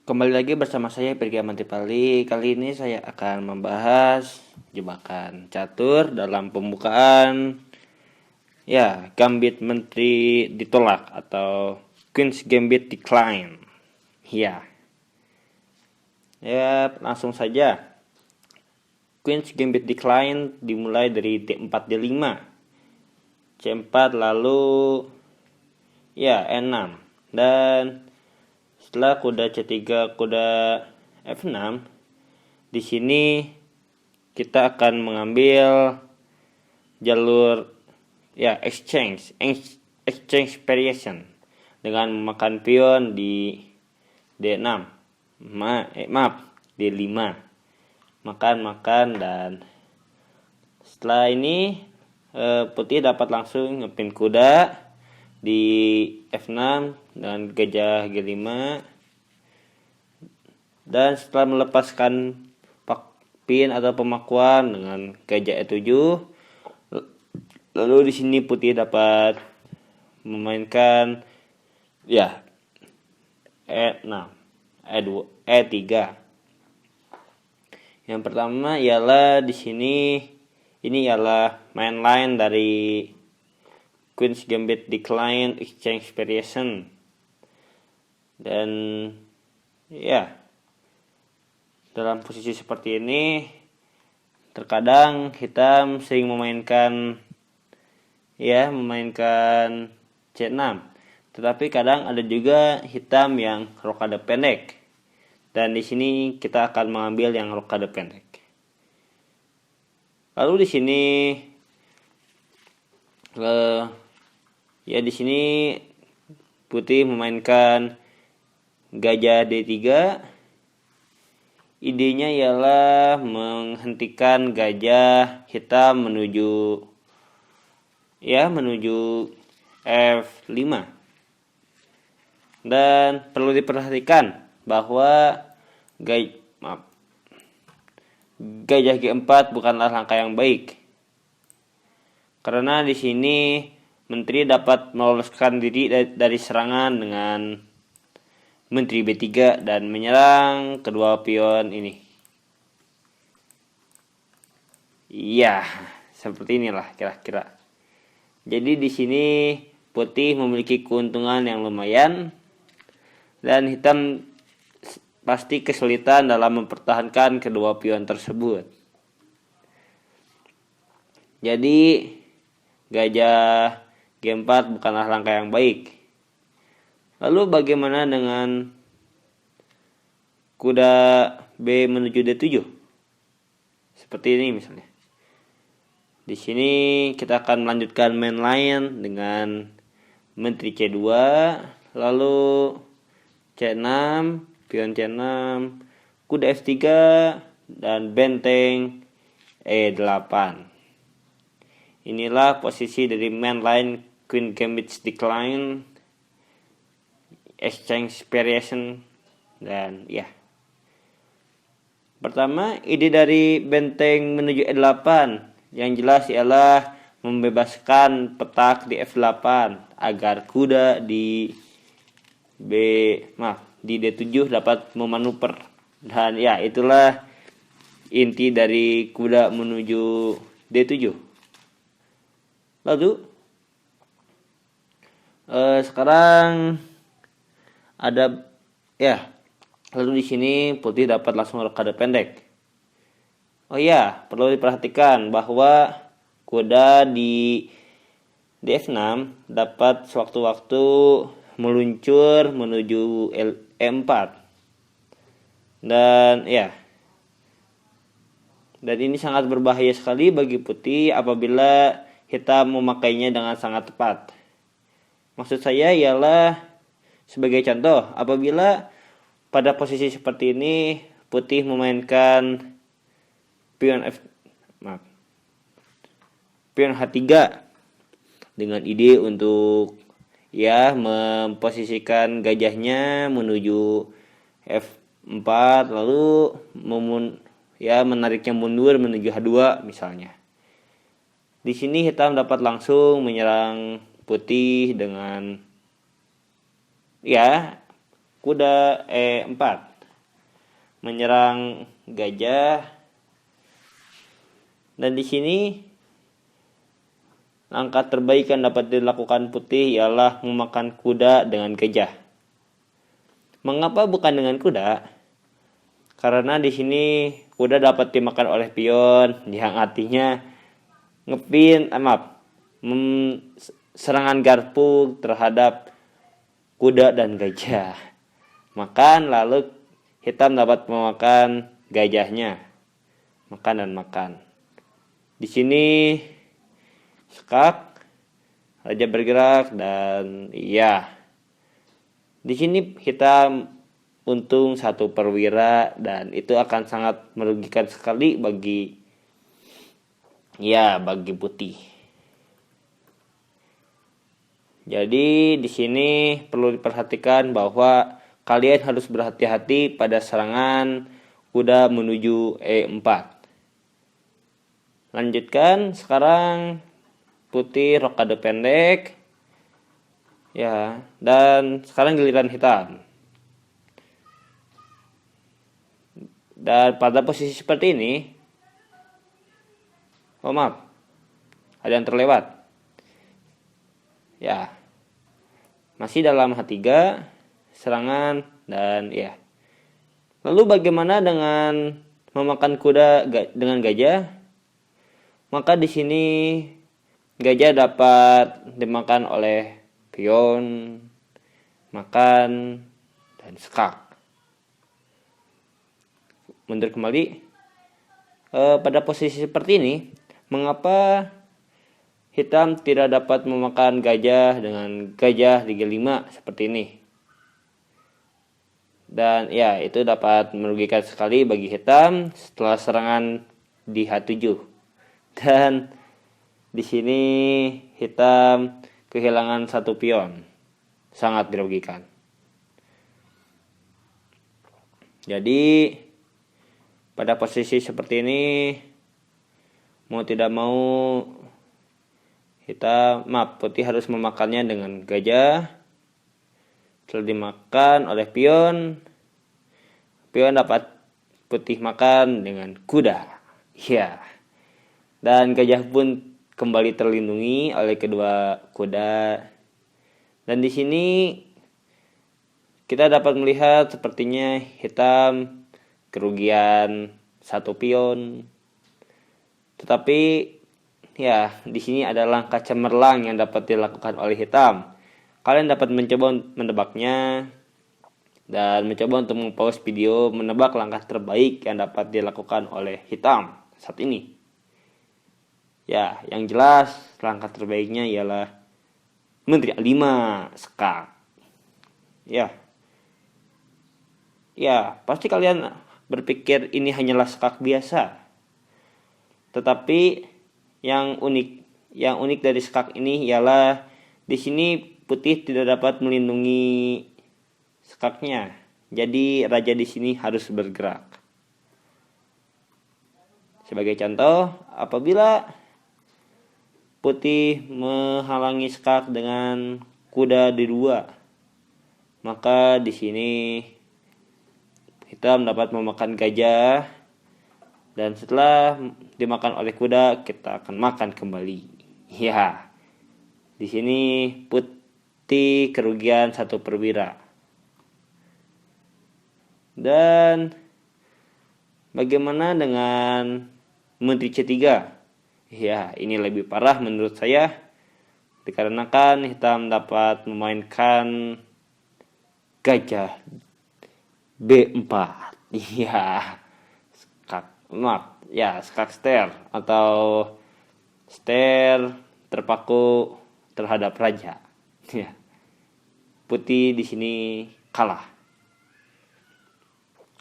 Kembali lagi bersama saya Pirga Mantipali. Kali ini saya akan membahas jebakan catur dalam pembukaan Gambit Menteri ditolak atau Queen's Gambit decline. Langsung saja. Queen's Gambit decline dimulai dari D4 D5, C4 lalu E6 dan setelah kuda C3 kuda F6, di sini kita akan mengambil jalur exchange variation dengan memakan pion di D6. D5. Makan dan setelah ini putih dapat langsung ngepin kuda di F6 dan gajah G5, dan setelah melepaskan pin atau pemakuan dengan gajah E7, lalu di sini putih dapat memainkan E6, E2, E3. Yang pertama ialah di sini ini ialah main line dari Queen's Gambit decline exchange variation. Dan dalam posisi seperti ini terkadang hitam sering memainkan C6. Tetapi kadang ada juga hitam yang rokade pendek. Dan di sini kita akan mengambil yang rokade pendek. Lalu di sini di sini putih memainkan gajah D3. Idenya ialah menghentikan gajah hitam menuju F5. Dan perlu diperhatikan bahwa gajah G4 bukanlah langkah yang baik. Karena di sini menteri dapat meloloskan diri dari serangan dengan menteri B3 dan menyerang kedua pion ini. Seperti inilah kira-kira. Jadi di sini putih memiliki keuntungan yang lumayan dan hitam pasti kesulitan dalam mempertahankan kedua pion tersebut. Jadi gajah G4 bukanlah langkah yang baik. Lalu bagaimana dengan kuda B menuju D7? Seperti ini misalnya. Di sini kita akan melanjutkan main line dengan menteri C2, lalu C6, pion C6, kuda F3 dan benteng E8. Inilah posisi dari main line Queen Gambit decline exchange variation. Dan pertama, ide dari benteng menuju E8 yang jelas ialah membebaskan petak di F8 agar kuda di D7 dapat memanuver. Dan itulah inti dari kuda menuju D7. Lalu sekarang ada lalu di sini putih dapat langsung rokade pendek. Perlu diperhatikan bahwa kuda di F6 dapat sewaktu-waktu meluncur menuju E4. Dan ini sangat berbahaya sekali bagi putih apabila hitam memakainya dengan sangat tepat. Maksud saya ialah sebagai contoh, apabila pada posisi seperti ini putih memainkan pion H3 dengan ide untuk memposisikan gajahnya menuju F4 lalu menariknya mundur menuju H2 misalnya. Di sini hitam dapat langsung menyerang putih dengan kuda E4. menyerang gajah. Dan di sini langkah terbaik yang dapat dilakukan putih ialah memakan kuda dengan gajah. Mengapa bukan dengan kuda? Karena di sini kuda dapat dimakan oleh pion, yang artinya serangan garpu terhadap kuda dan gajah. Makan, lalu hitam dapat memakan gajahnya. Makan dan makan. Di sini skak, raja bergerak, dan di sini hitam untung 1 perwira, dan itu akan sangat merugikan sekali bagi putih. Jadi di sini perlu diperhatikan bahwa kalian harus berhati-hati pada serangan kuda menuju E4. Lanjutkan, sekarang putih rokade pendek. Dan sekarang giliran hitam. Dan pada posisi seperti ini, ada yang terlewat. Masih dalam H3 serangan, dan Lalu bagaimana dengan memakan kuda dengan gajah? Maka di sini gajah dapat dimakan oleh pion, makan, dan skak. Mundur kembali. Pada posisi seperti ini, mengapa hitam tidak dapat memakan gajah dengan gajah di G5 seperti ini? Dan itu dapat merugikan sekali bagi hitam setelah serangan di H7. Dan di sini hitam kehilangan 1 pion. Sangat dirugikan. Jadi pada posisi seperti ini, mau tidak mau putih harus memakannya dengan gajah. Setelah dimakan oleh pion dapat putih makan dengan kuda. Dan gajah pun kembali terlindungi oleh kedua kuda. Dan di sini kita dapat melihat sepertinya hitam kerugian 1 pion. Tetapi di sini ada langkah cemerlang yang dapat dilakukan oleh hitam. Kalian dapat mencoba menebaknya dan mencoba untuk mempause video menebak langkah terbaik yang dapat dilakukan oleh hitam saat ini. Yang jelas langkah terbaiknya ialah Menteri A5 skak. Pasti kalian berpikir ini hanyalah skak biasa. Tetapi yang unik dari skak ini ialah di sini putih tidak dapat melindungi skaknya. Jadi raja di sini harus bergerak. Sebagai contoh, apabila putih menghalangi skak dengan kuda D2, maka di sini hitam dapat memakan gajah, dan setelah dimakan oleh kuda kita akan makan kembali. Di sini putih kerugian 1 perwira. Dan bagaimana dengan Menteri C3? Ini lebih parah menurut saya, dikarenakan hitam dapat memainkan gajah B4. Skak ster atau ster terpaku terhadap raja. Putih di sini kalah.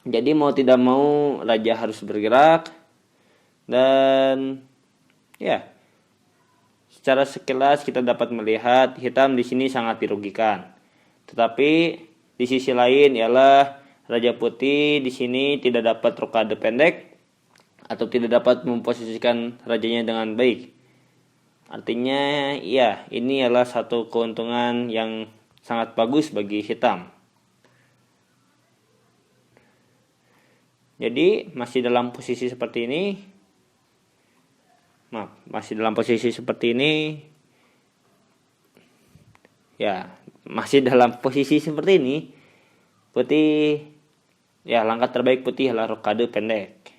Jadi mau tidak mau raja harus bergerak, dan secara sekilas kita dapat melihat hitam di sini sangat dirugikan. Tetapi di sisi lain ialah raja putih di sini tidak dapat rokade pendek atau tidak dapat memposisikan rajanya dengan baik. Artinya ini adalah satu keuntungan yang sangat bagus bagi hitam. Jadi masih dalam posisi seperti ini. Ya, masih dalam posisi seperti ini. Putih, ya langkah terbaik putih adalah rokade pendek.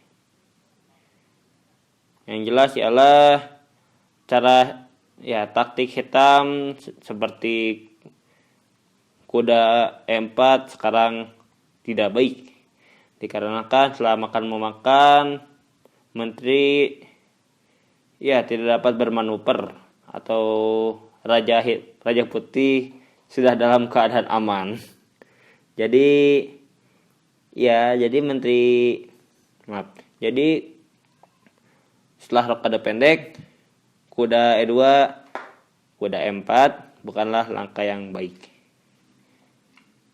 Yang jelas ialah cara taktik hitam seperti kuda E4 sekarang tidak baik. Dikarenakan setelah memakan menteri tidak dapat bermanuver atau raja putih sudah dalam keadaan aman. Jadi setelah rokade pendek, kuda E2, kuda E4 bukanlah langkah yang baik.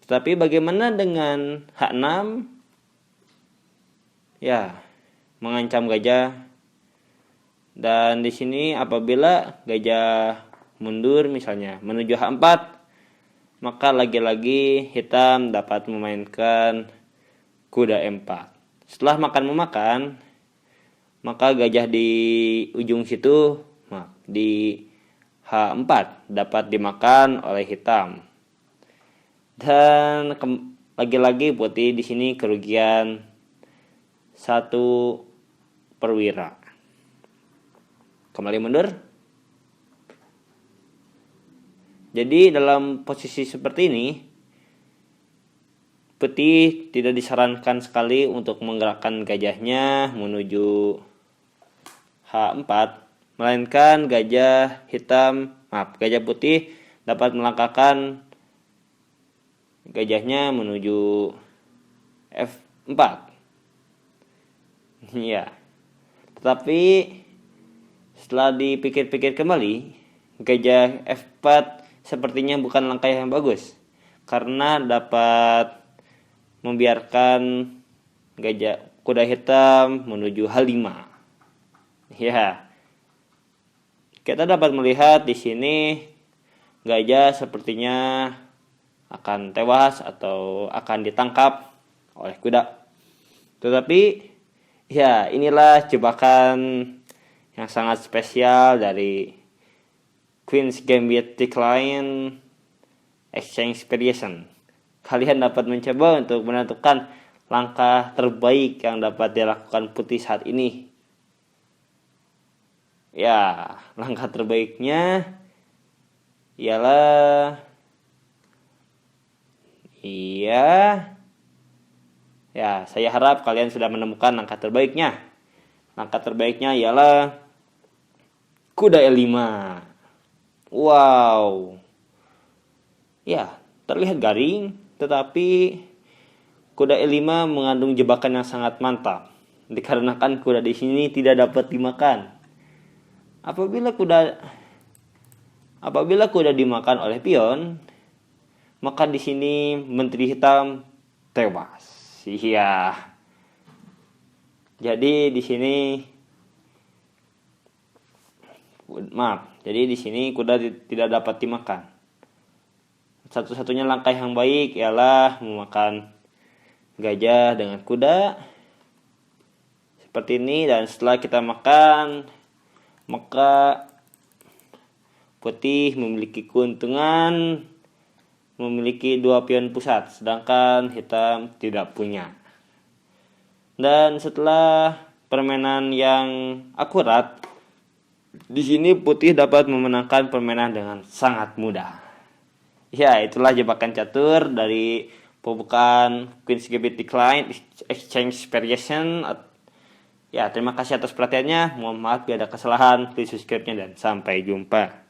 Tetapi bagaimana dengan H6? Mengancam gajah. Dan di sini apabila gajah mundur misalnya menuju H4, maka lagi-lagi hitam dapat memainkan kuda E4. Setelah memakan, maka gajah di ujung situ, di H4 dapat dimakan oleh hitam. Dan lagi-lagi putih di sini kerugian 1 perwira. Kembali mundur. Jadi dalam posisi seperti ini, putih tidak disarankan sekali untuk menggerakkan gajahnya menuju H4, melainkan gajah putih dapat melangkahkan gajahnya menuju F4. Tetapi setelah dipikir-pikir kembali, gajah F4 sepertinya bukan langkah yang bagus karena dapat membiarkan kuda hitam menuju H5. Kita dapat melihat di sini gajah sepertinya akan tewas atau akan ditangkap oleh kuda. Tetapi inilah jebakan yang sangat spesial dari Queen's Gambit Decline Exchange Variation. Kalian dapat mencoba untuk menentukan langkah terbaik yang dapat dilakukan putih saat ini. Langkah terbaiknya ialah saya harap kalian sudah menemukan langkah terbaiknya. Langkah terbaiknya ialah kuda E5. Wow. Terlihat garing, tetapi kuda E5 mengandung jebakan yang sangat mantap. Dikarenakan kuda di sini tidak dapat dimakan. Apabila kuda dimakan oleh pion, maka di sini menteri hitam tewas. Jadi di sini kuda tidak dapat dimakan. Satu-satunya langkah yang baik ialah memakan gajah dengan kuda seperti ini, dan setelah kita makan, maka putih memiliki keuntungan memiliki 2 pion pusat, sedangkan hitam tidak punya. Dan setelah permainan yang akurat, di sini putih dapat memenangkan permainan dengan sangat mudah. Itulah jebakan catur dari pembukaan Queen's Gambit Decline Exchange Variation. Terima kasih atas perhatiannya. Mohon maaf bila ada kesalahan. Please subscribe-nya dan sampai jumpa.